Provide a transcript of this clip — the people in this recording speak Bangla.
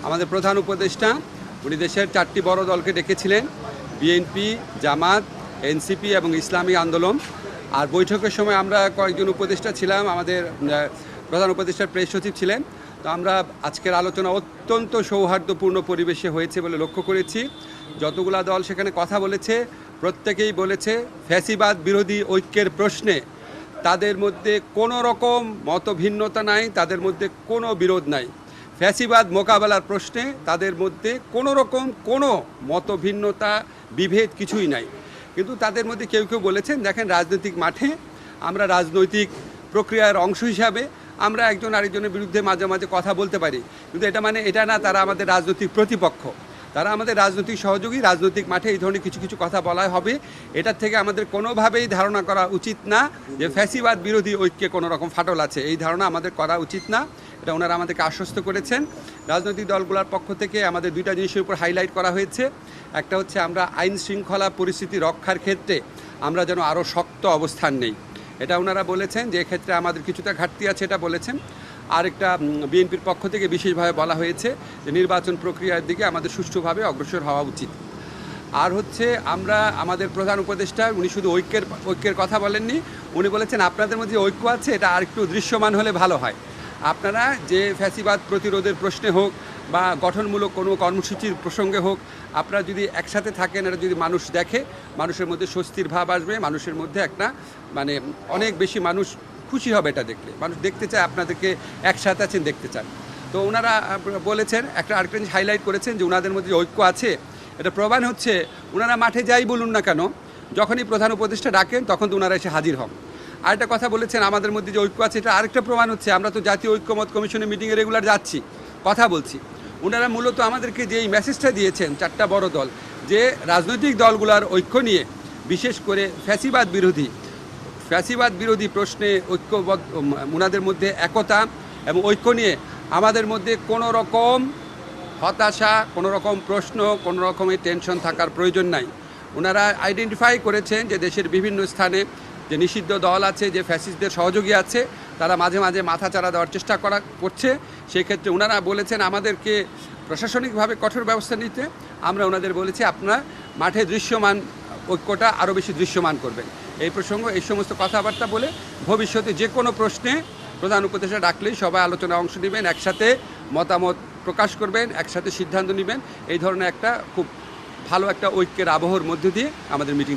আমাদের প্রধান উপদেষ্টা উনি দেশের 4টি বড় দলকে ডেকেছিলেন, বিএনপি, জামাত, এনসিপি এবং ইসলামী আন্দোলন। আর বৈঠকের সময় আমরা কয়েকজন উপদেষ্টা ছিলাম, আমাদের প্রধান উপদেষ্টার প্রেস সচিব ছিলেন। তো আমরা আজকের আলোচনা অত্যন্ত সৌহার্দ্যপূর্ণ পরিবেশে হয়েছে বলে লক্ষ্য করেছি। যতগুলা দল সেখানে কথা বলেছে, প্রত্যেকেই বলেছে ফ্যাসিবাদ বিরোধী ঐক্যের প্রশ্নে তাদের মধ্যে কোনো রকম মতভিন্নতা নাই, তাদের মধ্যে কোনো বিরোধ নাই। ফ্যাসিবাদ মোকাবেলার প্রশ্নে তাদের মধ্যে কোনো রকম কোনো মতভিন্নতা, বিভেদ কিছুই নাই। কিন্তু তাদের মধ্যে কেউ কেউ বলেছেন, দেখেন রাজনৈতিক মাঠে আমরা রাজনৈতিক প্রক্রিয়ার অংশ হিসাবে আমরা একজন আরেকজনের বিরুদ্ধে মাঝে মাঝে কথা বলতে পারি, কিন্তু এটা না তারা আমাদের রাজনৈতিক প্রতিপক্ষ, তারা আমাদের রাজনৈতিক সহযোগী। রাজনৈতিক মাঠে এই ধরনের কিছু কিছু কথা বলা হবে, এটার থেকে আমাদের কোনোভাবেই ধারণা করা উচিত না যে ফ্যাসিবাদ বিরোধী ঐক্যে কোনো রকম ফাটল আছে। এই ধারণা আমাদের করা উচিত না, এটা ওনারা আমাদেরকে আশ্বস্ত করেছেন। রাজনৈতিক দলগুলোর পক্ষ থেকে আমাদের দুইটা জিনিসের উপর হাইলাইট করা হয়েছে। একটা হচ্ছে আমরা আইন শৃঙ্খলা পরিস্থিতি রক্ষার ক্ষেত্রে আমরা যেন আরও শক্ত অবস্থান নেই, এটা ওনারা বলেছেন যে এক্ষেত্রে আমাদের কিছুটা ঘাটতি আছে, এটা বলেছেন। আরেকটা বিএনপির পক্ষ থেকে বিশেষভাবে বলা হয়েছে যে নির্বাচন প্রক্রিয়ার দিকে আমাদের সুষ্ঠুভাবে অগ্রসর হওয়া উচিত। আর হচ্ছে আমরা আমাদের প্রধান উপদেষ্টা উনি শুধু ঐক্যের কথা বলেননি, উনি বলেছেন আপনাদের মধ্যে ঐক্য আছে, এটা আরেকটু দৃশ্যমান হলে ভালো হয়। আপনারা যে ফ্যাসিবাদ প্রতিরোধের প্রশ্নে হোক বা গঠনমূলক কোনো কর্মসূচির প্রসঙ্গে হোক, আপনারা যদি একসাথে থাকেন, এটা যদি মানুষ দেখে, মানুষের মধ্যে স্বস্তির ভাব আসবে, মানুষের মধ্যে একটা অনেক বেশি মানুষ খুশি হবে এটা দেখলে। মানুষ দেখতে চায় আপনাদেরকে একসাথে আছেন, দেখতে চান। তো ওনারা বলেছেন, আরেকটা জিনিস হাইলাইট করেছেন যে ওনাদের মধ্যে যে ঐক্য আছে এটা প্রমাণ হচ্ছে ওনারা মাঠে যাই বলুন না কেন, যখনই প্রধান উপদেষ্টা ডাকেন তখন তো ওনারা এসে হাজির হন। আরেকটা কথা বলেছেন আমাদের মধ্যে যে ঐক্য আছে, এটা আরেকটা প্রমাণ হচ্ছে আমরা তো জাতীয় ঐক্যমত কমিশনের মিটিংয়ে রেগুলার যাচ্ছি, কথা বলছি। ওনারা মূলত আমাদেরকে যে এই মেসেজটা দিয়েছেন 4টা বড় দল, যে রাজনৈতিক দলগুলোর ঐক্য নিয়ে, বিশেষ করে ফ্যাসিবাদ বিরোধী প্রশ্নে ঐক্যবদ্ধ, ওনাদের মধ্যে একতা এবং ঐক্য নিয়ে আমাদের মধ্যে কোনো রকম হতাশা, কোনো রকম প্রশ্ন, কোনো রকমের টেনশন থাকার প্রয়োজন নাই। ওনারা আইডেন্টিফাই করেছেন যে দেশের বিভিন্ন স্থানে যে নিষিদ্ধ দল আছে, যে ফ্যাসিস্টদের সহযোগী আছে, তারা মাঝে মাঝে মাথাচাড়া দেওয়ার চেষ্টা করছে। সেই ক্ষেত্রে ওনারা বলেছেন আমাদেরকে প্রশাসনিকভাবে কঠোর ব্যবস্থা নিতে। আমরা ওনাদের বলেছি আপনারা মাঠে দৃশ্যমান ঐক্যটা আরও বেশি দৃশ্যমান করবেন। এই সমস্ত কথাবার্তা বলে ভবিষ্যতে যে কোনো প্রশ্নে প্রধান উপদেষ্টা ডাকলেই সবাই আলোচনায় অংশ নেবেন, একসাথে মতামত প্রকাশ করবেন, একসাথে সিদ্ধান্ত নেবেন। এই ধরনের একটা খুব ভালো একটা ঐক্যের আবহর মধ্য দিয়ে আমাদের মিটিং